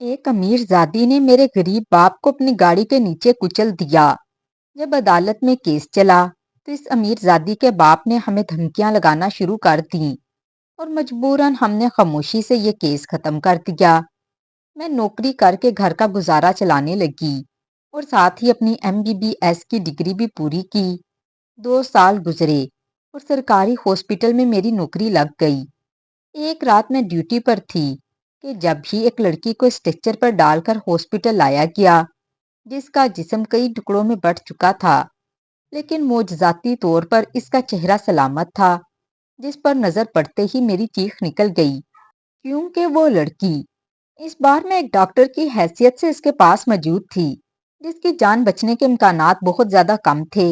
ایک امیر زادی نے میرے غریب باپ کو اپنی گاڑی کے نیچے کچل دیا۔ جب عدالت میں کیس چلا تو اس امیر زادی کے باپ نے ہمیں دھمکیاں لگانا شروع کر دیں اور مجبوراً ہم نے خاموشی سے یہ کیس ختم کر دیا۔ میں نوکری کر کے گھر کا گزارا چلانے لگی اور ساتھ ہی اپنی MBBS کی ڈگری بھی پوری کی۔ 2 سال گزرے اور سرکاری ہاسپٹل میں میری نوکری لگ گئی۔ ایک رات میں ڈیوٹی پر تھی کہ جب ہی ایک لڑکی کو اسٹریچر پر ڈال کر ہاسپٹل لایا گیا، جس کا جسم کئی ٹکڑوں میں بٹ چکا تھا، لیکن معجزاتی طور پر اس کا چہرہ سلامت تھا، جس پر نظر پڑتے ہی میری چیخ نکل گئی کیونکہ وہ لڑکی اس بار میں ایک ڈاکٹر کی حیثیت سے اس کے پاس موجود تھی، جس کی جان بچنے کے امکانات بہت زیادہ کم تھے۔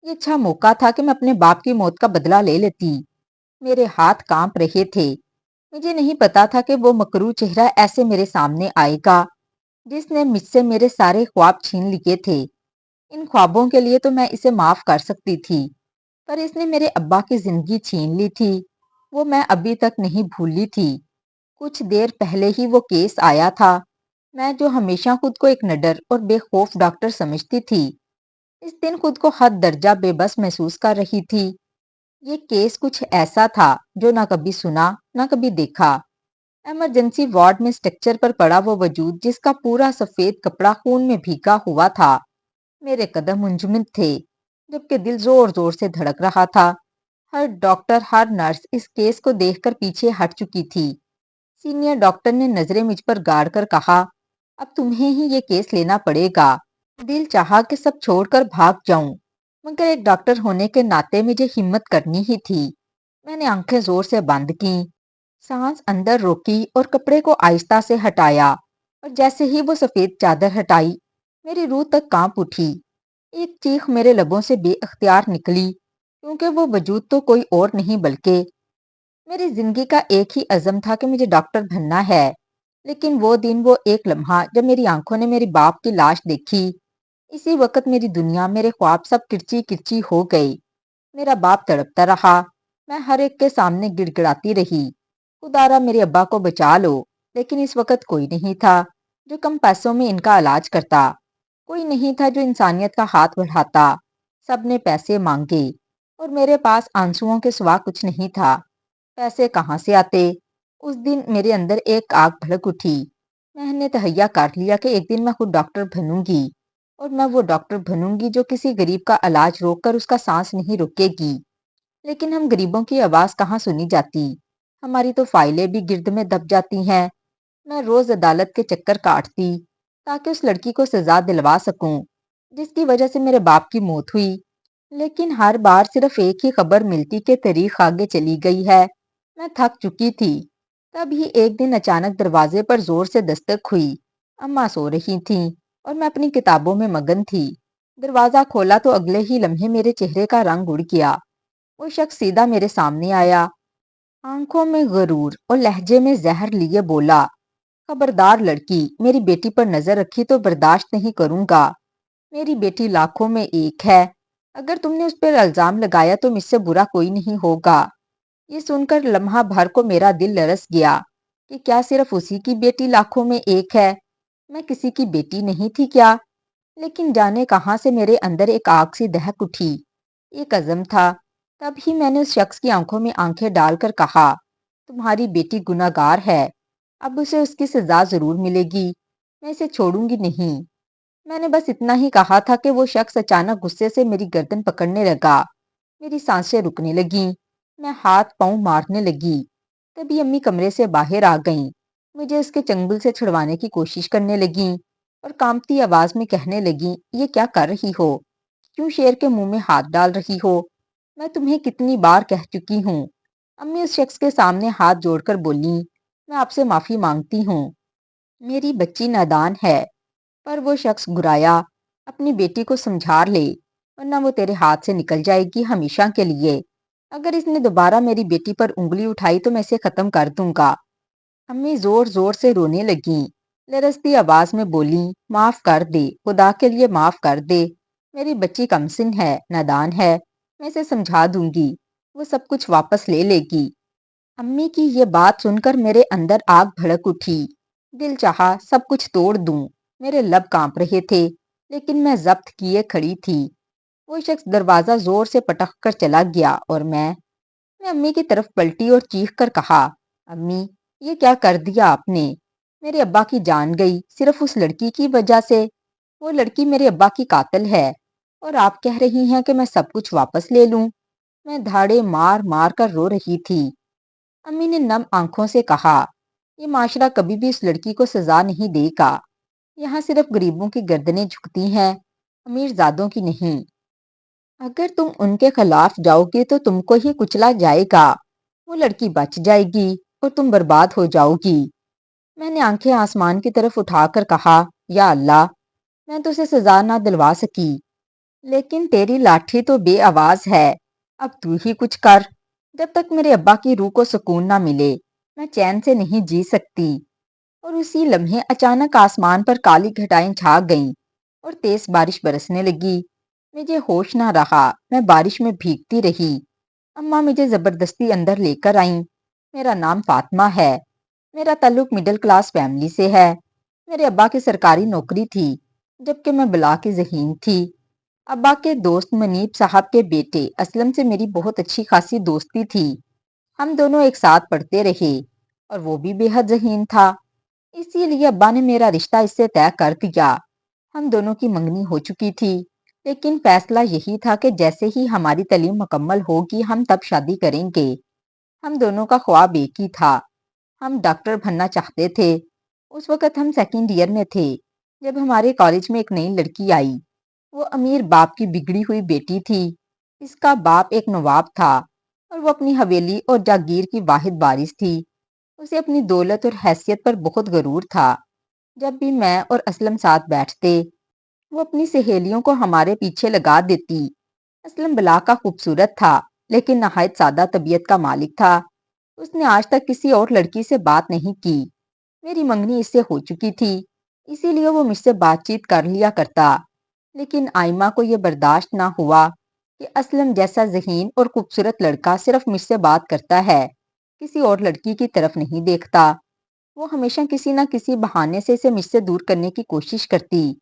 یہ اچھا موقع تھا کہ میں اپنے باپ کی موت کا بدلہ لے لیتی۔ میرے ہاتھ کانپ رہے تھے۔ مجھے نہیں پتا تھا کہ وہ مکروہ چہرہ ایسے میرے سامنے آئے گا جس نے مجھ سے میرے سارے خواب چھین لیے تھے۔ ان خوابوں کے لیے تو میں اسے معاف کر سکتی تھی، پر اس نے میرے ابا کی زندگی چھین لی تھی، وہ میں ابھی تک نہیں بھولی تھی۔ کچھ دیر پہلے ہی وہ کیس آیا تھا۔ میں جو ہمیشہ خود کو ایک نڈر اور بے خوف ڈاکٹر سمجھتی تھی، اس دن خود کو حد درجہ بے بس محسوس کر رہی تھی۔ یہ کیس کچھ ایسا تھا جو نہ کبھی سنا نہ کبھی دیکھا۔ ایمرجنسی وارڈ میں اسٹرکچر پر پڑا وہ وجود جس کا پورا سفید کپڑا خون میں بھیگا ہوا تھا۔ میرے قدم منجمد تھے جبکہ دل زور زور سے دھڑک رہا تھا۔ ہر ڈاکٹر ہر نرس اس کیس کو دیکھ کر پیچھے ہٹ چکی تھی۔ سینئر ڈاکٹر نے نظریں مجھ پر گاڑ کر کہا، اب تمہیں ہی یہ کیس لینا پڑے گا۔ دل چاہا کہ سب چھوڑ کر بھاگ جاؤں، مگر ایک ڈاکٹر ہونے کے ناطے مجھے ہمت کرنی ہی تھی۔ میں نے آنکھیں زور سے بند کیں، سانس اندر روکی اور کپڑے کو آہستہ سے ہٹایا، اور جیسے ہی وہ سفید چادر ہٹائی میری روح تک کانپ اٹھی۔ ایک چیخ میرے لبوں سے بے اختیار نکلی کیونکہ وہ وجود تو کوئی اور نہیں بلکہ میری زندگی کا ایک ہی عزم تھا کہ مجھے ڈاکٹر بننا ہے۔ لیکن وہ دن، وہ ایک لمحہ جب میری آنکھوں نے میری باپ کی لاش دیکھی، اسی وقت میری دنیا، میرے خواب سب کرچی کرچی ہو گئے۔ میرا باپ تڑپتا رہا، میں ہر ایک کے سامنے گڑ گڑاتی رہی، خدارا میرے ابا کو بچا لو۔ لیکن اس وقت کوئی نہیں تھا جو کم پیسوں میں ان کا علاج کرتا، کوئی نہیں تھا جو انسانیت کا ہاتھ بڑھاتا۔ سب نے پیسے مانگے اور میرے پاس آنسوؤں کے سوا کچھ نہیں تھا۔ پیسے کہاں سے آتے؟ اس دن میرے اندر ایک آگ بھڑک اٹھی۔ میں نے تہیا کر لیا کہ ایک دن میں خود ڈاکٹر بنوں گی، اور میں وہ ڈاکٹر بنوں گی جو کسی غریب کا علاج روک کر اس کا سانس نہیں روکے گی۔ لیکن ہم غریبوں کی آواز کہاں سنی جاتی؟ ہماری تو فائلیں بھی گرد میں دب جاتی ہیں۔ میں روز عدالت کے چکر کاٹتی تاکہ اس لڑکی کو سزا دلوا سکوں جس کی وجہ سے میرے باپ کی موت ہوئی، لیکن ہر بار صرف ایک ہی خبر ملتی کہ تاریخ آگے چلی گئی ہے۔ میں تھک چکی تھی۔ تب ہی ایک دن اچانک دروازے پر زور سے دستک ہوئی۔ اماں سو رہی تھیں اور میں اپنی کتابوں میں مگن تھی۔ دروازہ کھولا تو اگلے ہی لمحے میرے چہرے کا رنگ اڑ گیا۔ وہ شخص سیدھا میرے سامنے آیا، آنکھوں میں غرور اور لہجے میں زہر لیے بولا، خبردار لڑکی، میری بیٹی پر نظر رکھی تو برداشت نہیں کروں گا۔ میری بیٹی لاکھوں میں ایک ہے، اگر تم نے اس پر الزام لگایا تو مجھ سے برا کوئی نہیں ہوگا۔ یہ سن کر لمحہ بھر کو میرا دل لرز گیا کہ کیا صرف اسی کی بیٹی لاکھوں میں ایک ہے؟ میں کسی کی بیٹی نہیں تھی کیا؟ لیکن جانے کہاں سے میرے اندر ایک آگ سی دہک اٹھی، ایک عزم تھا۔ تب ہی میں نے اس شخص کی آنکھوں میں آنکھیں ڈال کر کہا، تمہاری بیٹی گناہگار ہے، اب اسے اس کی سزا ضرور ملے گی، میں اسے چھوڑوں گی نہیں۔ میں نے بس اتنا ہی کہا تھا کہ وہ شخص اچانک غصے سے میری گردن پکڑنے لگا۔ میری سانسیں رکنے لگیں، میں ہاتھ پاؤں مارنے لگی۔ تبھی امی کمرے سے باہر آ گئیں، مجھے اس کے چنگل سے چھڑوانے کی کوشش کرنے لگیں اور کانپتی آواز میں کہنے لگیں، یہ کیا کر رہی ہو؟ کیوں شیر کے منہ میں ہاتھ ڈال رہی ہو؟ میں تمہیں کتنی بار کہہ چکی ہوں۔ امی اس شخص کے سامنے ہاتھ جوڑ کر بولیں، میں آپ سے معافی مانگتی ہوں، میری بچی نادان ہے۔ پر وہ شخص گرایا، اپنی بیٹی کو سمجھا لے ورنہ وہ تیرے ہاتھ سے نکل جائے گی ہمیشہ کے لیے۔ اگر اس نے دوبارہ میری بیٹی پر انگلی اٹھائی تو میں اسے ختم کر دوں گا۔ امی زور زور سے رونے لگیں، لرزتی آواز میں بولیں، معاف کر دے، خدا کے لیے معاف کر دے، میری بچی کمسن ہے، نادان ہے، میں اسے سمجھا دوں گی، وہ سب کچھ واپس لے لے گی۔ امی کی یہ بات سن کر میرے اندر آگ بھڑک اٹھی۔ دل چاہا سب کچھ توڑ دوں۔ میرے لب کانپ رہے تھے لیکن میں ضبط کیے کھڑی تھی۔ وہ شخص دروازہ زور سے پٹخ کر چلا گیا اور میں امی کی طرف پلٹی اور چیخ کر کہا، امی یہ کیا کر دیا آپ نے؟ میرے ابا کی جان گئی صرف اس لڑکی کی وجہ سے۔ وہ لڑکی میرے ابا کی قاتل ہے اور آپ کہہ رہی ہیں کہ میں سب کچھ واپس لے لوں۔ میں دھاڑے مار مار کر رو رہی تھی۔ امی نے نم آنکھوں سے کہا، یہ معاشرہ کبھی بھی اس لڑکی کو سزا نہیں دے گا۔ یہاں صرف غریبوں کی گردنیں جھکتی ہیں، امیر زادوں کی نہیں۔ اگر تم ان کے خلاف جاؤ گے تو تم کو ہی کچلا جائے گا۔ وہ لڑکی بچ جائے گی اور تم برباد ہو جاؤ گی۔ میں نے آنکھیں آسمان کی طرف اٹھا کر کہا، یا اللہ، میں تو اسے سزا نہ دلوا سکی، لیکن تیری لاٹھی تو بے آواز ہے، اب تو ہی کچھ کر۔ جب تک میرے ابا کی روح کو سکون نہ ملے میں چین سے نہیں جی سکتی۔ اور اسی لمحے اچانک آسمان پر کالی گھٹائیں چھا گئیں اور تیز بارش برسنے لگی۔ مجھے ہوش نہ رہا، میں بارش میں بھیگتی رہی۔ اماں مجھے زبردستی اندر لے کر آئیں۔ میرا نام فاطمہ ہے۔ میرا تعلق مڈل کلاس فیملی سے ہے۔ میرے ابا کی سرکاری نوکری تھی جبکہ میں بلا کی ذہین تھی۔ ابا کے دوست منیب صاحب کے بیٹے اسلم سے میری بہت اچھی خاصی دوستی تھی۔ ہم دونوں ایک ساتھ پڑھتے رہے اور وہ بھی بے حد ذہین تھا، اسی لیے ابا نے میرا رشتہ اس سے طے کر دیا۔ ہم دونوں کی منگنی ہو چکی تھی لیکن فیصلہ یہی تھا کہ جیسے ہی ہماری تعلیم مکمل ہوگی ہم تب شادی کریں گے۔ ہم دونوں کا خواب ایک ہی تھا، ہم ڈاکٹر بننا چاہتے تھے۔ اس وقت ہم سیکنڈ ایئر میں تھے جب ہمارے کالج میں ایک نئی لڑکی آئی۔ وہ امیر باپ کی بگڑی ہوئی بیٹی تھی۔ اس کا باپ ایک نواب تھا اور وہ اپنی حویلی اور جاگیر کی واحد وارث تھی۔ اسے اپنی دولت اور حیثیت پر بہت غرور تھا۔ جب بھی میں اور اسلم ساتھ بیٹھتے وہ اپنی سہیلیوں کو ہمارے پیچھے لگا دیتی۔ اسلم بلا کا خوبصورت تھا لیکن نہایت سادہ طبیعت کا مالک تھا۔ اس نے آج تک کسی اور لڑکی سے بات نہیں کی۔ میری منگنی اس سے ہو چکی تھی اسی لیے وہ مجھ سے بات چیت کر لیا کرتا، لیکن آئمہ کو یہ برداشت نہ ہوا کہ اسلم جیسا ذہین اور خوبصورت لڑکا صرف مجھ سے بات کرتا ہے، کسی اور لڑکی کی طرف نہیں دیکھتا۔ وہ ہمیشہ کسی نہ کسی بہانے سے اسے مجھ سے دور کرنے کی کوشش کرتی۔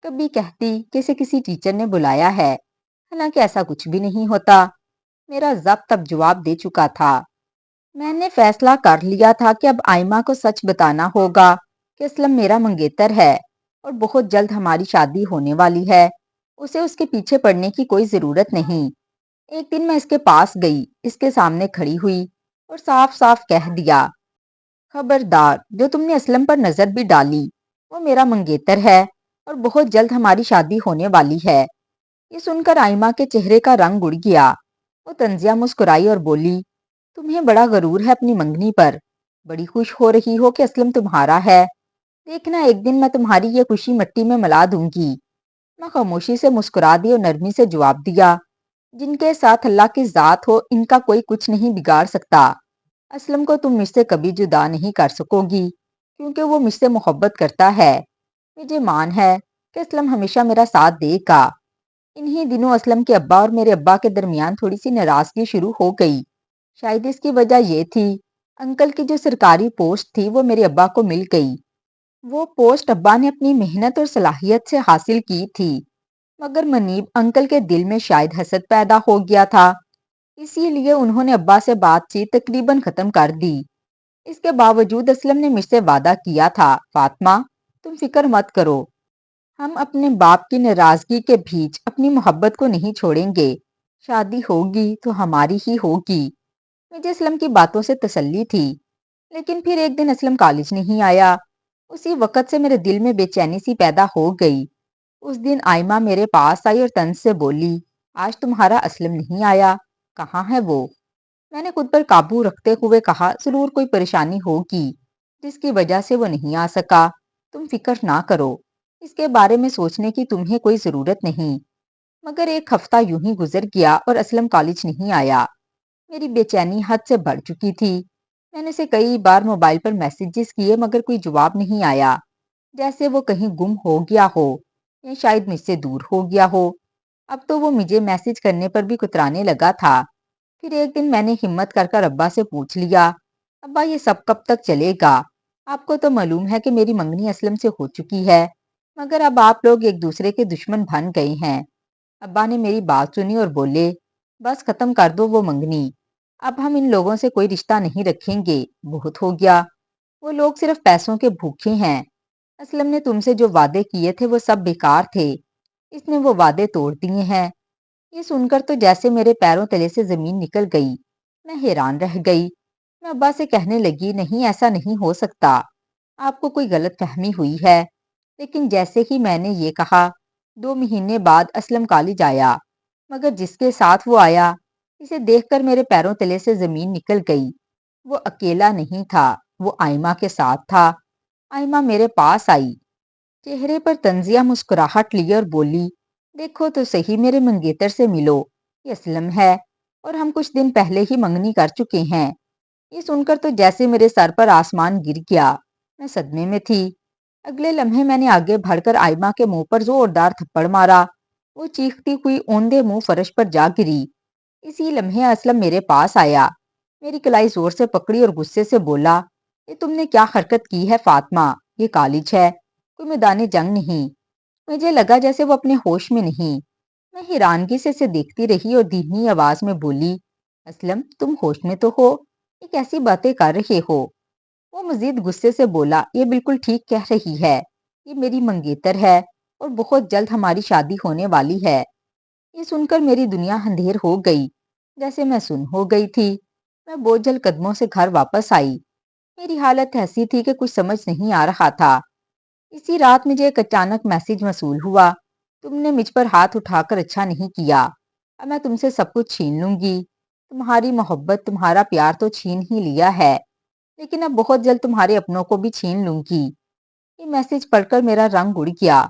کبھی کہتی کہ اسے کسی ٹیچر نے بلایا ہے، حالانکہ ایسا کچھ بھی نہیں ہوتا۔ میرا ضبط اب جواب دے چکا تھا۔ میں نے فیصلہ کر لیا تھا کہ اب آئمہ کو سچ بتانا ہوگا کہ اسلم میرا منگیتر ہے اور بہت جلد ہماری شادی ہونے والی ہے۔ اسے اس کے پیچھے پڑنے کی کوئی ضرورت نہیں۔ ایک دن میں اس کے پاس گئی، اس کے سامنے کھڑی ہوئی اور صاف صاف کہہ دیا، خبردار، جو تم نے اسلم پر نظر بھی ڈالی وہ میرا منگیتر ہے اور بہت جلد ہماری شادی ہونے والی ہے۔ یہ سن کر آئمہ کے چہرے کا رنگ اڑ گیا۔ وہ طنزیہ مسکرائی اور بولی، تمہیں بڑا غرور ہے اپنی منگنی پر، بڑی خوش ہو رہی ہو کہ اسلم تمہارا ہے۔ دیکھنا ایک دن میں تمہاری یہ خوشی مٹی میں ملا دوں گی۔ میں خاموشی سے مسکرا دی اور نرمی سے جواب دیا، جن کے ساتھ اللہ کی ذات ہو ان کا کوئی کچھ نہیں بگاڑ سکتا۔ اسلم کو تم مجھ سے کبھی جدا نہیں کر سکو گی کیونکہ وہ مجھ سے محبت کرتا ہے۔ مجھے مان ہے کہ اسلم ہمیشہ میرا ساتھ دے گا۔ انہی دنوں اسلم کے ابا اور میرے ابا کے درمیان تھوڑی سی ناراضگی شروع ہو گئی۔ شاید اس کی وجہ یہ تھی، انکل کی جو سرکاری پوسٹ تھی وہ میرے ابا کو مل گئی۔ وہ پوسٹ ابا نے اپنی محنت اور صلاحیت سے حاصل کی تھی، مگر منیب انکل کے دل میں شاید حسد پیدا ہو گیا تھا، اسی لیے انہوں نے ابا سے بات چیت تقریباً ختم کر دی۔ اس کے باوجود اسلم نے مجھ سے وعدہ کیا تھا، فاطمہ تم فکر مت کرو، ہم اپنے باپ کی ناراضگی کے بیچ اپنی محبت کو نہیں چھوڑیں گے، شادی ہوگی تو ہماری ہی ہوگی۔ مجھے اسلم کی باتوں سے تسلی تھی، لیکن پھر ایک دن اسلم کالج نہیں آیا۔ اسی وقت سے میرے دل میں بے چینی سی پیدا ہو گئی۔ اس دن آئمہ میرے پاس آئی اور طنز سے بولی، آج تمہارا اسلم نہیں آیا، کہاں ہے وہ؟ میں نے خود پر قابو رکھتے ہوئے کہا، ضرور کوئی پریشانی ہوگی جس کی وجہ سے وہ نہیں آ سکا، تم فکر نہ کرو، اس کے بارے میں سوچنے کی تمہیں کوئی ضرورت نہیں۔ مگر ایک ہفتہ یوں ہی گزر گیا اور اسلم کالج نہیں آیا۔ میری بے چینی حد سے بڑھ چکی تھی۔ میں نے اسے کئی بار موبائل پر میسیجز کیے مگر کوئی جواب نہیں آیا، جیسے وہ کہیں گم ہو گیا ہو یا شاید مجھ سے دور ہو گیا ہو۔ اب تو وہ مجھے میسج کرنے پر بھی کترانے لگا تھا۔ پھر ایک دن میں نے ہمت کر ابا سے پوچھ لیا، ابا یہ سب کب تک چلے گا؟ آپ کو تو معلوم ہے کہ میری منگنی اسلم سے ہو چکی ہے، مگر اب آپ لوگ ایک دوسرے کے دشمن بن گئے ہیں۔ ابا نے میری بات سنی اور بولے، بس ختم کر دو وہ منگنی، اب ہم ان لوگوں سے کوئی رشتہ نہیں رکھیں گے، بہت ہو گیا۔ وہ لوگ صرف پیسوں کے بھوکے ہیں۔ اسلم نے تم سے جو وعدے کیے تھے وہ سب بیکار تھے، اس نے وہ وعدے توڑ دیے ہیں۔ یہ سن کر تو جیسے میرے پیروں تلے سے زمین نکل گئی، میں حیران رہ گئی۔ میں ابا سے کہنے لگی، نہیں ایسا نہیں ہو سکتا، آپ کو کوئی غلط فہمی ہوئی ہے۔ لیکن جیسے ہی میں نے یہ کہا، 2 مہینے بعد اسلم کالج آیا، مگر جس کے ساتھ وہ آیا، اسے دیکھ کر میرے پیروں تلے سے زمین نکل گئی۔ وہ اکیلا نہیں تھا، وہ آئمہ کے ساتھ تھا۔ آئمہ میرے پاس آئی، چہرے پر طنزیہ مسکراہٹ لی اور بولی، دیکھو تو صحیح میرے منگیتر سے ملو، یہ اسلم ہے، اور ہم کچھ دن پہلے ہی منگنی کر چکے ہیں۔ یہ سن کر تو جیسے میرے سر پر آسمان گر گیا، میں صدمے میں تھی۔ اگلے لمحے میں نے آگے بڑھ کر آئمہ کے منہ پر زوردار تھپڑ مارا، وہ چیختی ہوئی اوندے منہ فرش پر جا گری۔ اسی لمحے اسلم میرے پاس آیا، میری کلائی زور سے پکڑی اور غصے سے بولا، یہ تم نے کیا حرکت کی ہے فاطمہ، یہ کالج ہے، کوئی میدان جنگ نہیں۔ مجھے لگا جیسے وہ اپنے ہوش میں نہیں۔ میں حیرانگی سے اسے دیکھتی رہی اور دھیمی آواز میں بولی، اسلم تم ہوش میں تو ہو، یہ کیسی باتیں کر رہے ہو؟ وہ مزید غصے سے بولا، یہ بالکل ٹھیک کہہ رہی ہے، یہ میری منگیتر ہے اور بہت جلد ہماری شادی ہونے والی ہے۔ یہ سن کر میری دنیا اندھیر ہو گئی، جیسے میں سن ہو گئی تھی۔ میں بوجھل قدموں سے گھر واپس آئی۔ میری حالت ایسی تھی کہ کچھ سمجھ نہیں آ رہا تھا۔ اسی رات مجھے ایک اچانک میسج موصول ہوا، تم نے مجھ پر ہاتھ اٹھا کر اچھا نہیں کیا، اب میں تم سے سب کچھ چھین لوں گی۔ تمہاری محبت، تمہارا پیار تو چھین ہی لیا ہے، لیکن اب بہت جلد تمہارے اپنوں کو بھی چھین لوں گی۔ یہ میسج پڑھ کر میرا رنگ اڑ گیا۔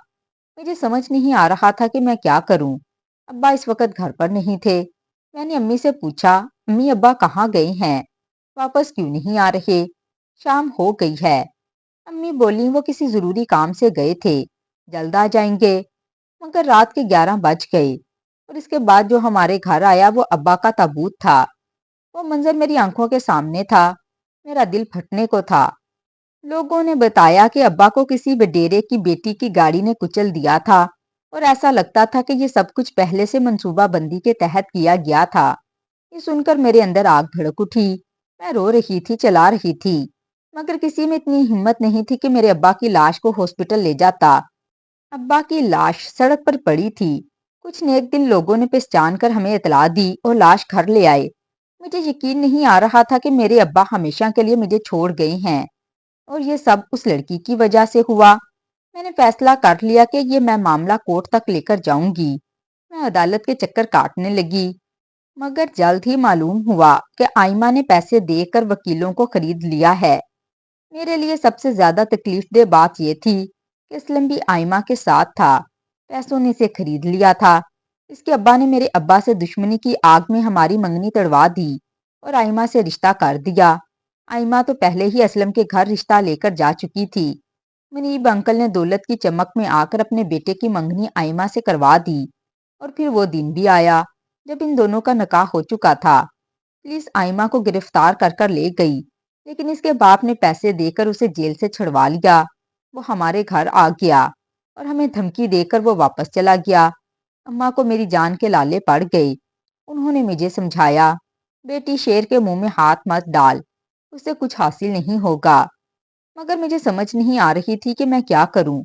مجھے سمجھ نہیں آ رہا تھا کہ میں کیا کروں۔ ابا اس وقت گھر پر نہیں تھے۔ میں نے امی سے پوچھا، امی ابا کہاں گئے ہیں؟ واپس کیوں نہیں آ رہے؟ شام ہو گئی ہے۔ امی بولیں وہ کسی ضروری کام سے گئے تھے، جلد آ جائیں گے۔ مگر رات کے 11 بج گئے اور اس کے بعد جو ہمارے گھر آیا وہ ابا کا تابوت تھا۔ وہ منظر میری آنکھوں کے سامنے تھا، میرا دل پھٹنے کو تھا۔ لوگوں نے بتایا کہ ابا کو کسی وڈیرے کی بیٹی کی گاڑی نے کچل دیا تھا اور ایسا لگتا تھا کہ یہ سب کچھ پہلے سے منصوبہ بندی کے تحت کیا گیا تھا۔ یہ سن کر میرے اندر آگ بھڑک اٹھی۔ میں رو رہی تھی، چلا رہی تھی، مگر کسی میں اتنی ہمت نہیں تھی کہ میرے ابا کی لاش کو ہاسپٹل لے جاتا۔ ابا کی لاش سڑک پر پڑی تھی۔ کچھ نیک دل لوگوں نے پہچان کر ہمیں اطلاع دی اور لاش گھر لے آئے۔ مجھے یقین نہیں آ رہا تھا کہ میرے ابا ہمیشہ کے لیے مجھے چھوڑ گئے ہیں، اور یہ سب اس لڑکی کی وجہ سے ہوا۔ میں نے فیصلہ کر لیا کہ یہ میں معاملہ کورٹ تک لے کر جاؤں گی۔ میں عدالت کے چکر کاٹنے لگی، مگر جلد ہی معلوم ہوا کہ آئمہ نے پیسے دے کر وکیلوں کو خرید لیا ہے۔ میرے لیے سب سے زیادہ تکلیف دہ بات یہ تھی کہ اسلم بھی آئمہ کے ساتھ تھا، پیسوں نے اسے خرید لیا تھا۔ اس کے ابا نے میرے ابا سے دشمنی کی آگ میں ہماری منگنی تڑوا دی اور آئمہ سے رشتہ کر دیا۔ آئمہ تو پہلے ہی اسلم کے گھر رشتہ لے کر جا چکی تھی۔ منیب انکل نے دولت کی چمک میں آ کر اپنے بیٹے کی منگنی آئمہ سے کروا دی، اور پھر وہ دن بھی آیا جب ان دونوں کا نکاح ہو چکا تھا۔ پولیس آئمہ کو گرفتار کر کر لے گئی، لیکن اس کے باپ نے پیسے دے کر اسے جیل سے چھڑوا لیا۔ وہ ہمارے گھر آ گیا اور ہمیں دھمکی دے کر وہ واپس چلا گیا۔ اماں کو میری جان کے لالے پڑ گئے۔ انہوں نے مجھے سمجھایا، بیٹی شیر کے منہ میں ہاتھ مت ڈال، اسے کچھ حاصل نہیں ہوگا۔ مگر مجھے سمجھ نہیں آ رہی تھی کہ میں کیا کروں۔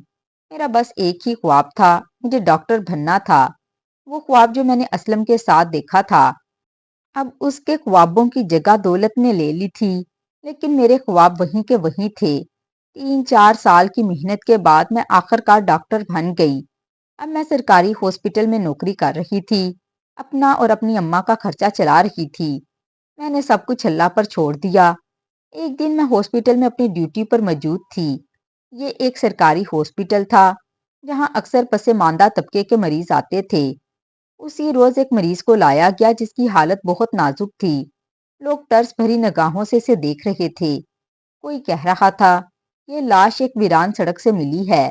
میرا بس ایک ہی خواب تھا، مجھے ڈاکٹر بننا تھا، وہ خواب جو میں نے اسلم کے ساتھ دیکھا تھا۔ اب اس کے خوابوں کی جگہ دولت نے لے لی تھی، لیکن میرے خواب وہیں کے وہیں تھے۔ 3-4 سال کی محنت کے بعد میں آخر کار ڈاکٹر بن گئی۔ اب میں سرکاری ہاسپٹل میں نوکری کر رہی تھی، اپنا اور اپنی اماں کا خرچہ چلا رہی تھی۔ میں نے سب کچھ اللہ پر چھوڑ دیا۔ ایک دن میں ہاسپٹل میں اپنی ڈیوٹی پر موجود تھی۔ یہ ایک سرکاری ہاسپٹل تھا جہاں اکثر پسماندہ طبقے کے مریض آتے تھے۔ اسی روز ایک مریض کو لایا گیا جس کی حالت بہت نازک تھی۔ لوگ طرز بھری نگاہوں سے اسے دیکھ رہے تھے۔ کوئی کہہ رہا تھا، یہ لاش ایک ویران سڑک سے ملی ہے،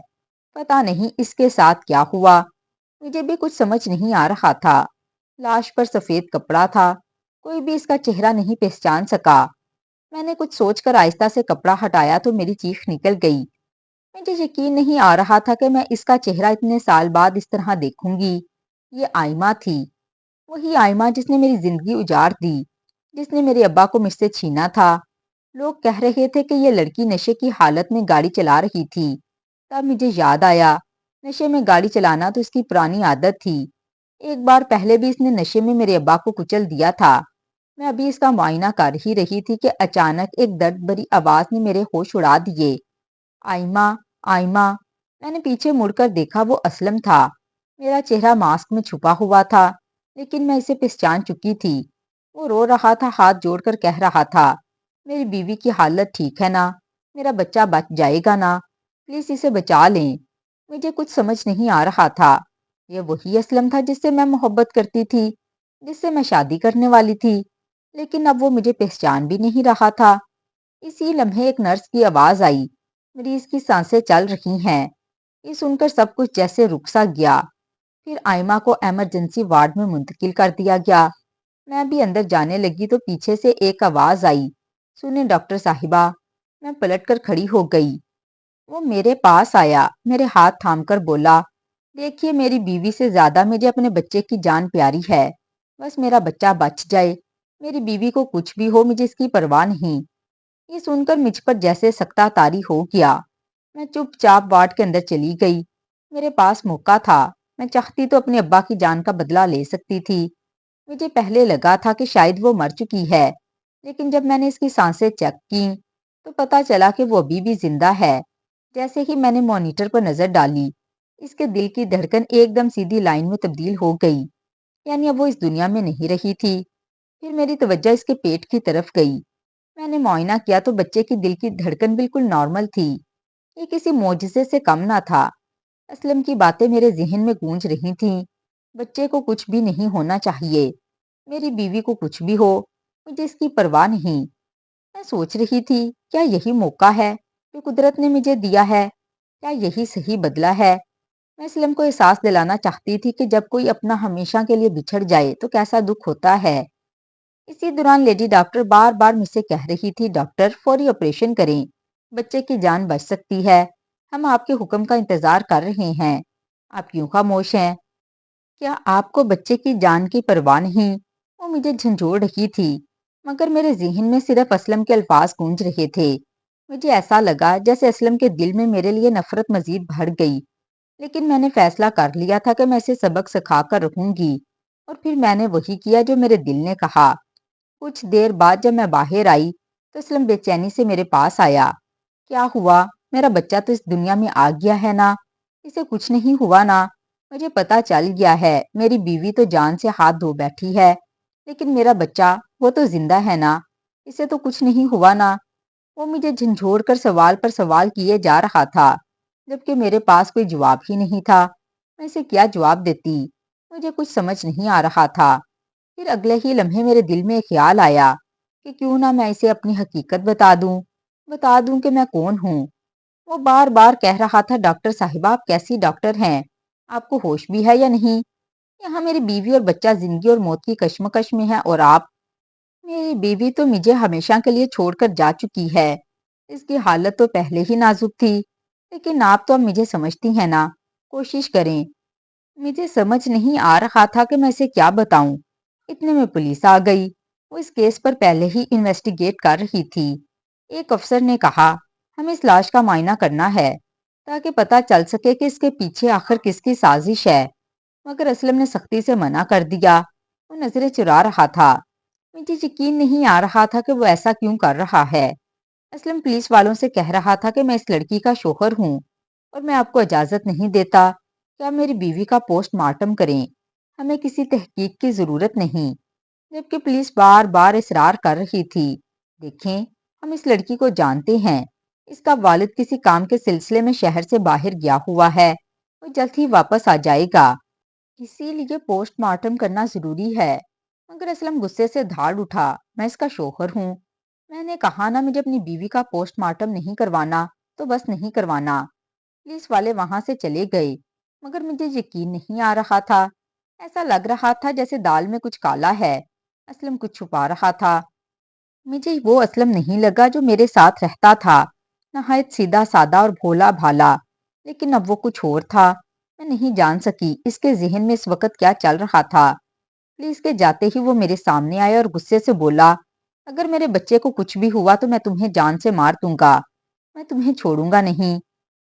پتہ نہیں اس کے ساتھ کیا ہوا۔ مجھے بھی کچھ سمجھ نہیں آ رہا تھا۔ لاش پر سفید کپڑا تھا، کوئی بھی اس کا چہرہ نہیں پہچان سکا۔ میں نے کچھ سوچ کر آہستہ سے کپڑا ہٹایا تو میری چیخ نکل گئی۔ مجھے یقین نہیں آ رہا تھا کہ میں اس کا چہرہ اتنے سال بعد اس طرح دیکھوں گی۔ یہ آئمہ تھی، وہی آئمہ جس نے میری زندگی اجاڑ دی، جس نے میرے ابا کو مجھ سے چھینا تھا۔ لوگ کہہ رہے تھے کہ یہ لڑکی نشے کی حالت میں گاڑی چلا رہی تھی۔ تب مجھے یاد آیا، نشے میں گاڑی چلانا تو اس کی پرانی عادت تھی۔ ایک بار پہلے بھی اس نے نشے میں میرے ابا کو کچل دیا تھا۔ میں ابھی اس کا معائنہ کر ہی رہی تھی کہ اچانک ایک درد بھری آواز نے میرے ہوش اڑا دیے۔ آئمہ، آئمہ۔ میں نے پیچھے مڑ کر دیکھا، وہ اسلم تھا۔ میرا چہرہ ماسک میں چھپا ہوا تھا، لیکن میں اسے پہچان چکی تھی۔ وہ رو رہا تھا، ہاتھ جوڑ کر کہہ رہا تھا، میری بیوی کی حالت ٹھیک ہے نا؟ میرا بچہ بچ جائے گا نا؟ پلیز اسے بچا لیں۔ مجھے کچھ سمجھ نہیں آ رہا تھا۔ یہ وہی اسلم تھا جس سے میں محبت کرتی تھی، جس سے میں شادی کرنے والی تھی، لیکن اب وہ مجھے پہچان بھی نہیں رہا تھا۔ اسی لمحے ایک نرس کی آواز آئی، مریض کی سانسیں چل رہی ہیں۔ یہ سن کر سب کچھ جیسے رک سا گیا۔ پھر آئمہ کو ایمرجنسی وارڈ میں منتقل کر دیا گیا۔ میں بھی اندر جانے لگی تو پیچھے سے ایک آواز آئی، سنیں ڈاکٹر صاحبہ۔ میں پلٹ کر کھڑی ہو گئی۔ وہ میرے پاس آیا، میرے ہاتھ تھام کر بولا، دیکھیے میری بیوی سے زیادہ مجھے اپنے بچے کی جان پیاری ہے۔ بس میرا بچہ بچ جائے، میری بیوی کو کچھ بھی ہو مجھے اس کی پرواہ نہیں۔ یہ سن کر مجھ پر جیسے سکتہ طاری ہو گیا۔ میں چپ چاپ وارڈ کے اندر چلی گئی۔ میرے پاس موقع تھا، میں چاہتی تو اپنے ابا کی جان کا بدلہ لے سکتی تھی۔ مجھے پہلے لگا تھا کہ شاید وہ مر چکی ہے، لیکن جب میں نے اس کی سانسیں چیک کی تو پتا چلا کہ وہ ابھی بھی زندہ ہے۔ جیسے ہی میں نے مانیٹر پر نظر ڈالی، اس کے دل کی دھڑکن ایک دم سیدھی لائن میں تبدیل ہو گئی، یعنی اب وہ اس دنیا میں نہیں رہی تھی۔ پھر میری توجہ اس کے پیٹ کی طرف گئی۔ میں نے معائنہ کیا تو بچے کی دل کی دھڑکن بالکل نارمل تھی۔ یہ کسی معجزے سے کم نہ تھا۔ اسلم کی باتیں میرے ذہن میں گونج رہی تھیں، بچے کو کچھ بھی نہیں ہونا چاہیے، میری بیوی کو کچھ بھی ہو مجھے اس کی پرواہ نہیں۔ میں سوچ رہی تھی، کیا یہی موقع ہے جو قدرت نے مجھے دیا ہے؟ کیا یہی صحیح بدلہ ہے؟ میں اسلم کو احساس دلانا چاہتی تھی کہ جب کوئی اپنا ہمیشہ کے لیے بچھڑ جائے تو کیسا دکھ ہوتا ہے۔ اسی دوران لیڈی ڈاکٹر بار بار مجھ سے کہہ رہی تھی، ڈاکٹر فوری آپریشن کریں، بچے کی جان بچ سکتی ہے، ہم آپ کے حکم کا انتظار کر رہے ہیں، آپ کیوں خاموش ہیں؟ کیا آپ کو بچے کی جان کی پرواہ نہیں؟ وہ مجھے جھنجھوڑ رہی تھی، مگر میرے ذہن میں صرف اسلم کے الفاظ گونج رہے تھے۔ مجھے ایسا لگا جیسے اسلم کے دل میں میرے لیے نفرت مزید بڑھ گئی، لیکن میں نے فیصلہ کر لیا تھا کہ میں اسے سبق سکھا کر رہوں گی، اور پھر میں نے وہی کیا جو میرے دل نے کہا۔ کچھ دیر بعد جب میں باہر آئی تو اسلم بے چینی سے میرے پاس آیا۔ کیا ہوا؟ میرا بچہ تو اس دنیا میں آ گیا ہے نا؟ اسے کچھ نہیں ہوا نا؟ مجھے پتا چل گیا ہے، میری بیوی تو جان سے ہاتھ دھو بیٹھی ہے، لیکن میرا بچہ وہ تو زندہ ہے نا؟ اسے تو کچھ نہیں ہوا نا؟ وہ مجھے جھنجھوڑ کر سوال پر سوال کیے جا رہا تھا، جبکہ میرے پاس کوئی جواب ہی نہیں تھا۔ میں اسے کیا جواب دیتی؟ مجھے کچھ سمجھ نہیں آ رہا تھا۔ پھر اگلے ہی لمحے میرے دل میں ایک خیال آیا کہ کیوں نہ میں اسے اپنی حقیقت بتا دوں کہ میں کون ہوں۔ وہ بار بار کہہ رہا تھا، ڈاکٹر صاحبہ آپ کیسی ڈاکٹر ہیں؟ آپ کو ہوش بھی ہے یا نہیں؟ یہاں میری بیوی اور بچہ زندگی اور موت کی کشمکش میں ہے، اور آپ؟ میری بیوی تو مجھے ہمیشہ کے لیے چھوڑ کر جا چکی ہے۔ اس کی حالت تو پہلے ہی نازک تھی، لیکن آپ تو اب مجھے سمجھتی ہیں نا؟ کوشش کریں۔ مجھے سمجھ نہیں آ رہا تھا کہ میں اسے کیا بتاؤں۔ اتنے میں پولیس آ گئی۔ وہ اس کیس پر پہلے ہی انویسٹیگیٹ کر رہی تھی۔ ایک افسر نے کہا، ہمیں اس لاش کا معائنہ کرنا ہے تاکہ پتہ چل سکے کہ اس کے پیچھے آخر کس کی سازش ہے، مگر اسلم نے سختی سے منع کر دیا۔ وہ نظریں چرا رہا تھا۔ مجھے یقین نہیں آ رہا تھا کہ وہ ایسا کیوں کر رہا ہے۔ اسلم پولیس والوں سے کہہ رہا تھا کہ میں اس لڑکی کا شوہر ہوں اور میں آپ کو اجازت نہیں دیتا کہ آپ میری بیوی کا پوسٹ مارٹم کریں، ہمیں کسی تحقیق کی ضرورت نہیں، جبکہ پولیس بار بار اصرار کر رہی تھی، دیکھیں ہم اس لڑکی کو جانتے ہیں، اس کا والد کسی کام کے سلسلے میں شہر سے باہر گیا ہوا ہے، وہ جلد ہی واپس آ جائے گا، اسی لیے پوسٹ مارٹم کرنا ضروری ہے۔ مگر اسلم غصے سے دھاڑ اٹھا، میں اس کا شوہر ہوں، میں نے کہا نا مجھے اپنی بیوی کا پوسٹ مارٹم نہیں کروانا تو بس نہیں کروانا۔ پولیس والے وہاں سے چلے گئے، مگر مجھے یقین نہیں آ رہا تھا۔ ایسا لگ رہا تھا جیسے دال میں کچھ کالا ہے۔ اسلم کچھ چھپا رہا تھا۔ مجھے وہ اسلم نہیں لگا جو میرے ساتھ رہتا تھا، نہایت سیدھا سادہ اور بھولا بھالا، لیکن اب وہ کچھ اور تھا۔ میں نہیں جان سکی اس کے ذہن میں اس وقت کیا چل رہا تھا۔ پولیس کے جاتے ہی وہ میرے سامنے آیا اور غصے سے بولا، اگر میرے بچے کو کچھ بھی ہوا تو میں تمہیں جان سے مار دوں گا، میں تمہیں چھوڑوں گا نہیں۔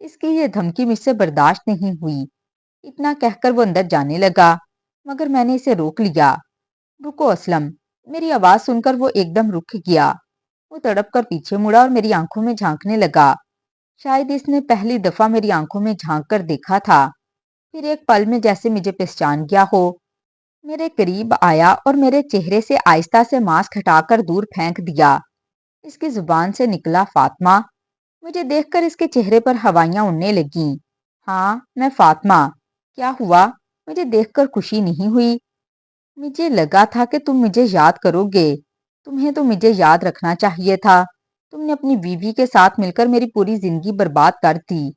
اس کی یہ دھمکی مجھ سے برداشت نہیں ہوئی۔ اتنا کہہ کر وہ اندر جانے لگا، مگر میں نے اسے روک لیا۔ رکو اسلم۔ میری آواز سن کر وہ ایک دم رک گیا۔ وہ تڑپ کر پیچھے مڑا اور میری آنکھوں میں جھانکنے لگا۔ شاید اس نے پہلی دفعہ میری آنکھوں میں جھانک کر دیکھا تھا۔ پھر ایک پل میں جیسے مجھے پہچان گیا ہو، میرے قریب آیا اور میرے چہرے سے آہستہ سے ماسک ہٹا کر دور پھینک دیا۔ اس کی زبان سے نکلا، فاطمہ۔ مجھے دیکھ کر اس کے چہرے پر ہوائیاں اڑنے لگیں۔ ہاں، میں فاطمہ۔ کیا ہوا؟ مجھے دیکھ کر خوشی نہیں ہوئی؟ مجھے لگا تھا کہ تم مجھے یاد کرو گے۔ تمہیں تو مجھے یاد رکھنا چاہیے تھا۔ تم نے اپنی بیوی کے ساتھ مل کر میری پوری زندگی برباد کر دی۔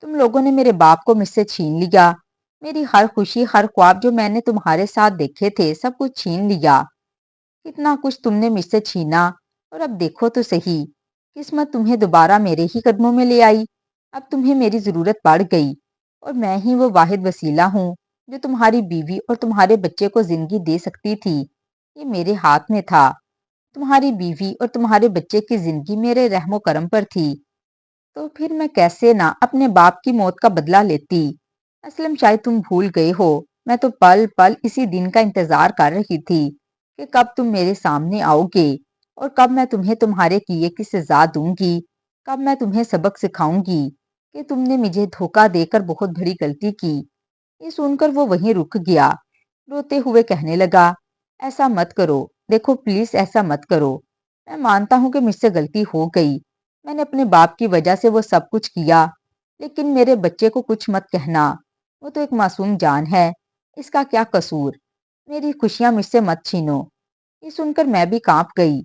تم لوگوں نے میرے باپ کو مجھ سے چھین لیا۔ میری ہر خوشی، ہر خواب جو میں نے تمہارے ساتھ دیکھے تھے، سب کچھ چھین لیا۔ کتنا کچھ تم نے مجھ سے چھینا، اور اب دیکھو تو صحیح، قسمت تمہیں دوبارہ میرے ہی قدموں میں لے آئی۔ اب تمہیں میری ضرورت پڑ گئی، اور میں ہی وہ واحد وسیلہ ہوں جو تمہاری بیوی اور تمہارے بچے کو زندگی دے سکتی تھی۔ یہ میرے ہاتھ میں تھا۔ تمہاری بیوی اور تمہارے بچے کی زندگی میرے رحم و کرم پر تھی، تو پھر میں کیسے نہ اپنے باپ کی موت کا بدلہ لیتی۔ اسلم، شاید تم بھول گئے ہو، میں تو پل پل اسی دن کا انتظار کر رہی تھی کہ کب تم میرے سامنے آؤ گے، اور کب میں تمہیں تمہارے کیے کی سزا دوں گی، کب میں تمہیں سبق سکھاؤں گی کہ تم نے مجھے دھوکہ دے کر بہت بڑی غلطی کی۔ یہ سن کر وہ وہیں رک گیا، روتے ہوئے کہنے لگا، ایسا مت کرو، دیکھو پلیز ایسا مت کرو۔ میں مانتا ہوں کہ مجھ سے غلطی ہو گئی، میں نے اپنے باپ کی وجہ سے وہ سب کچھ کیا، لیکن میرے بچے کو کچھ مت کہنا، وہ تو ایک معصوم جان ہے، اس کا کیا قصور؟ میری خوشیاں مجھ سے مت چھینو۔ یہ سن کر میں بھی کانپ گئی۔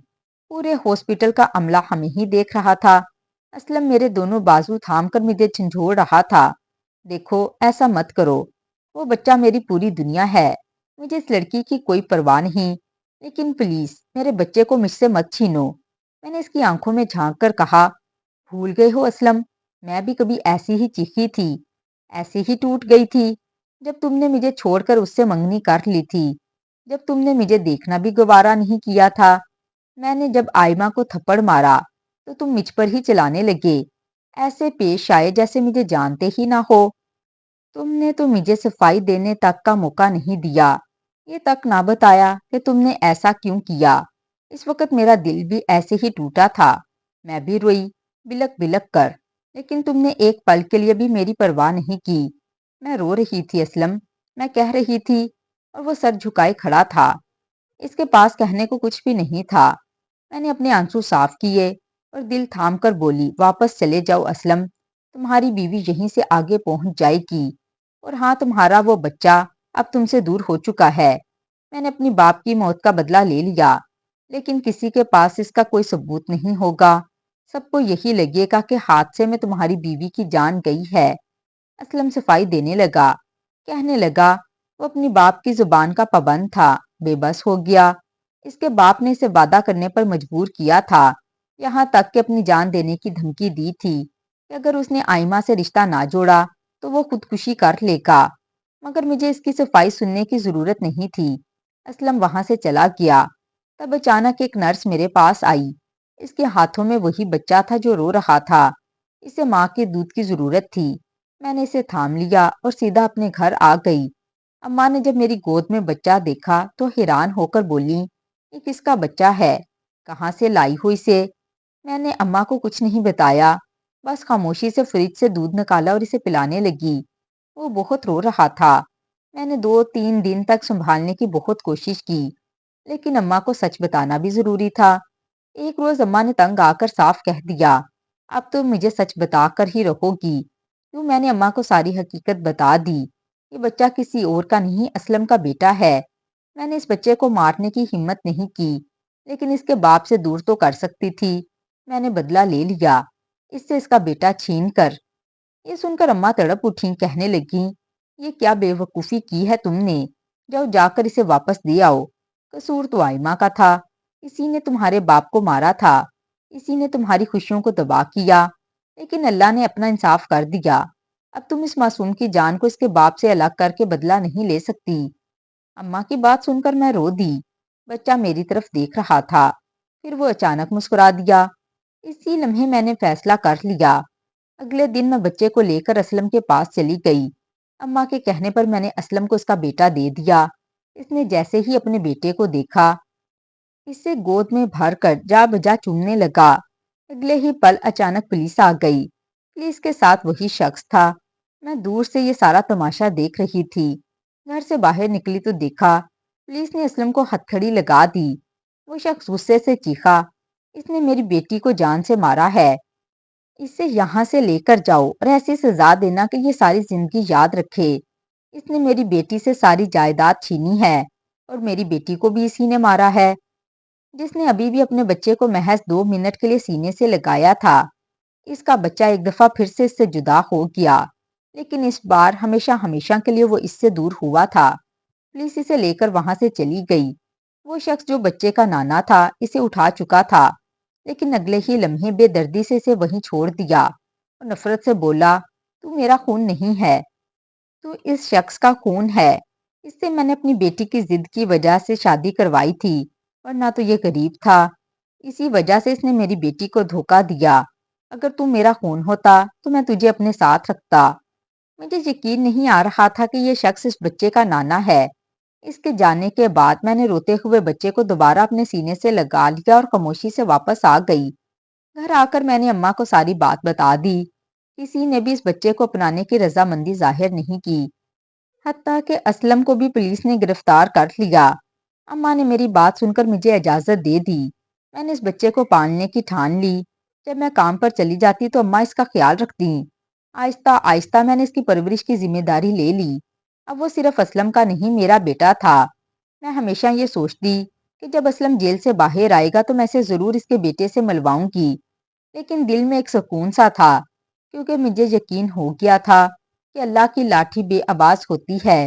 پورے ہاسپٹل کا عملہ ہمیں ہی دیکھ رہا تھا۔ اسلم میرے دونوں بازو تھام کر مجھے جھنجھوڑ رہا تھا۔ دیکھو، ایسا مت کرو، وہ بچہ میری پوری دنیا ہے، مجھے اس لڑکی کی کوئی پرواہ نہیں، لیکن پلیز میرے بچے کو مجھ سے مت چھینو۔ میں نے اس کی آنکھوں میں جھانک کر کہا، بھول گئے ہو اسلم، میں بھی کبھی ایسی ہی چیخی تھی، ایسی ہی ٹوٹ گئی تھی، جب تم نے مجھے چھوڑ کر اس سے منگنی کر لی تھی، جب تم نے مجھے دیکھنا بھی گوارا نہیں کیا تھا۔ میں نے جب آئمہ کو تھپڑ مارا تو تم مجھ پر ہی چلانے لگے، ایسے پیش آئے جیسے مجھے جانتے ہی نہ ہو۔ تم نے تو مجھے صفائی دینے تک کا موقع نہیں دیا، یہ تک نہ بتایا کہ تم نے ایسا کیوں کیا۔ اس وقت میرا دل بھی ایسے ہی ٹوٹا تھا، میں بھی روئی، بلک بلک کر، لیکن تم نے ایک پل کے لیے بھی میری پرواہ نہیں کی۔ میں رو رہی تھی اسلم، میں کہہ رہی تھی، اور وہ سر جھکائے کھڑا تھا۔ اس کے پاس کہنے کو کچھ بھی نہیں تھا۔ میں نے اپنے آنسو صاف کیے اور دل تھام کر بولی، واپس چلے جاؤ اسلم، تمہاری بیوی یہیں سے آگے پہنچ جائے گی، اور ہاں، تمہارا وہ بچہ اب تم سے دور ہو چکا ہے۔ میں نے اپنی باپ کی موت کا بدلہ لے لیا، لیکن کسی کے پاس اس کا کوئی ثبوت نہیں ہوگا۔ سب کو یہی لگے گا کہ حادثے میں تمہاری بیوی کی جان گئی ہے۔ اسلم صفائی دینے لگا، کہنے لگا، وہ اپنی باپ کی زبان کا پابند تھا، بے بس ہو گیا۔ اس کے باپ نے اسے وعدہ کرنے پر مجبور کیا تھا، یہاں تک کہ اپنی جان دینے کی دھمکی دی تھی کہ اگر اس نے آئمہ سے رشتہ نہ جوڑا تو وہ خودکشی کر لے گا، مگر مجھے اس کی صفائی سننے کی ضرورت نہیں تھی۔ اسلم وہاں سے چلا گیا۔ تب اچانک ایک نرس میرے پاس آئی، اس کے ہاتھوں میں وہی بچہ تھا جو رو رہا تھا۔ اسے ماں کے دودھ کی ضرورت تھی۔ میں نے اسے تھام لیا اور سیدھا اپنے گھر آ گئی۔ اماں نے جب میری گود میں بچہ دیکھا تو حیران ہو کر بولی، یہ کس کا بچہ ہے؟ کہاں سے لائی ہو اسے؟ میں نے اماں کو کچھ نہیں بتایا، بس خاموشی سے فریج سے دودھ نکالا اور اسے پلانے لگی۔ وہ بہت رو رہا تھا۔ میں نے 2-3 دن تک سنبھالنے کی بہت کوشش کی، لیکن اماں کو سچ بتانا بھی ضروری تھا۔ ایک روز اماں نے تنگ آ کر صاف کہہ دیا، اب تو مجھے سچ بتا کر ہی رہو گی۔ کیوں؟ میں نے اماں کو ساری حقیقت بتا دی۔ یہ بچہ کسی اور کا نہیں، اسلم کا بیٹا ہے۔ میں نے اس بچے کو مارنے کی ہمت نہیں کی، لیکن اس کے باپ سے دور تو کر سکتی تھی۔ میں نے بدلہ لے لیا، اس سے اس کا بیٹا چھین کر۔ یہ سن کر اماں تڑپ اٹھیں، کہنے لگیں، یہ کیا بے وقوفی کی ہے تم نے؟ جاؤ، جا کر اسے واپس دے آؤ، قصور تو آئمہ کا تھا۔ اسی نے تمہارے باپ کو مارا تھا، اسی نے تمہاری خوشیوں کو تباہ کیا، لیکن اللہ نے اپنا انصاف کر دیا۔ اب تم اس معصوم کی جان کو اس کے باپ سے الگ کر کے بدلہ نہیں لے سکتی۔ اماں کی بات سن کر میں رو دی۔ بچہ میری طرف دیکھ رہا تھا، پھر وہ اچانک مسکرا دیا۔ اسی لمحے میں نے فیصلہ کر لیا۔ اگلے دن میں بچے کو لے کر اسلم کے پاس چلی گئی۔ اماں کے کہنے پر میں نے اسلم کو اس کا بیٹا دے دیا۔ اس نے جیسے ہی اپنے بیٹے کو دیکھا، اسے گود میں بھر کر جا بجا چومنے لگا۔ اگلے ہی پل اچانک پولیس آ گئی۔ پولیس کے ساتھ وہی شخص تھا۔ میں دور سے یہ سارا تماشا دیکھ رہی تھی۔ گھر سے باہر نکلی تو دیکھا پولیس نے اسلم کو ہتھکڑی لگا دی۔ وہ شخص غصے سے چیخا، اس نے میری بیٹی کو جان سے مارا ہے، اسے یہاں سے لے کر جاؤ اور ایسی سزا دینا کہ یہ ساری زندگی یاد رکھے۔ اس نے میری بیٹی سے ساری جائیداد چھینی ہے اور میری بیٹی کو بھی اسی نے مارا ہے، جس نے ابھی بھی اپنے بچے کو محض 2 منٹ کے لیے سینے سے لگایا تھا۔ اس کا بچہ ایک دفعہ پھر سے اس سے جدا ہو گیا، لیکن اس بار ہمیشہ ہمیشہ کے لیے وہ اس سے دور ہوا تھا۔ پولیس اسے لے کر وہاں سے چلی گئی۔ وہ شخص جو بچے کا نانا تھا اسے اٹھا چکا تھا، لیکن اگلے ہی لمحے بے دردی سے اسے وہیں چھوڑ دیا اور نفرت سے بولا، تو میرا خون نہیں ہے، تو اس شخص کا خون ہے۔ اس سے میں نے اپنی بیٹی کی ضد کی وجہ سے شادی کروائی تھی، ورنہ تو یہ غریب تھا۔ اسی وجہ سے اس نے میری بیٹی کو دھوکہ دیا۔ اگر تو میرا خون ہوتا تو میں تجھے اپنے ساتھ رکھتا۔ مجھے یقین نہیں آ رہا تھا کہ یہ شخص اس بچے کا نانا ہے۔ اس کے جانے کے بعد میں نے روتے ہوئے بچے کو دوبارہ اپنے سینے سے لگا لیا اور خاموشی سے واپس آ گئی۔ گھر آ کر میں نے اماں کو ساری بات بتا دی۔ کسی نے بھی اس بچے کو اپنانے کی رضامندی ظاہر نہیں کی، حتیٰ کہ اسلم کو بھی پولیس نے گرفتار کر لیا۔ اماں نے میری بات سن کر مجھے اجازت دے دی۔ میں نے اس بچے کو پالنے کی ٹھان لی۔ جب میں کام پر چلی جاتی تو اماں اس کا خیال رکھتی۔ آہستہ آہستہ میں نے اس کی پرورش کی ذمہ داری لے لی۔ اب وہ صرف اسلم کا نہیں، میرا بیٹا تھا۔ میں ہمیشہ یہ سوچتی کہ جب اسلم جیل سے باہر آئے گا تو میں اسے ضرور اس کے بیٹے سے ملواؤں گی، لیکن دل میں ایک سکون سا تھا، کیونکہ مجھے یقین ہو گیا تھا کہ اللہ کی لاٹھی بے آواز ہوتی ہے۔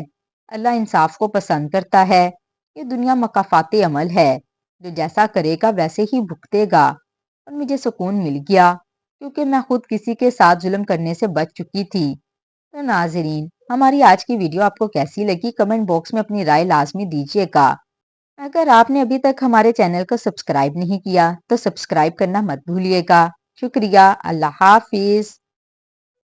اللہ انصاف کو پسند کرتا ہے۔ یہ دنیا مکافات عمل ہے، جو جیسا کرے گا ویسے ہی بھگتے گا۔ اور مجھے سکون مل گیا، کیونکہ میں خود کسی کے ساتھ ظلم کرنے سے بچ چکی تھی۔ تو ناظرین، ہماری آج کی ویڈیو آپ کو کیسی لگی؟ کمنٹ باکس میں اپنی رائے لازمی دیجیے گا۔ اگر آپ نے ابھی تک ہمارے چینل کو سبسکرائب نہیں کیا تو سبسکرائب کرنا مت بھولیے گا۔ شکریہ۔ اللہ حافظ۔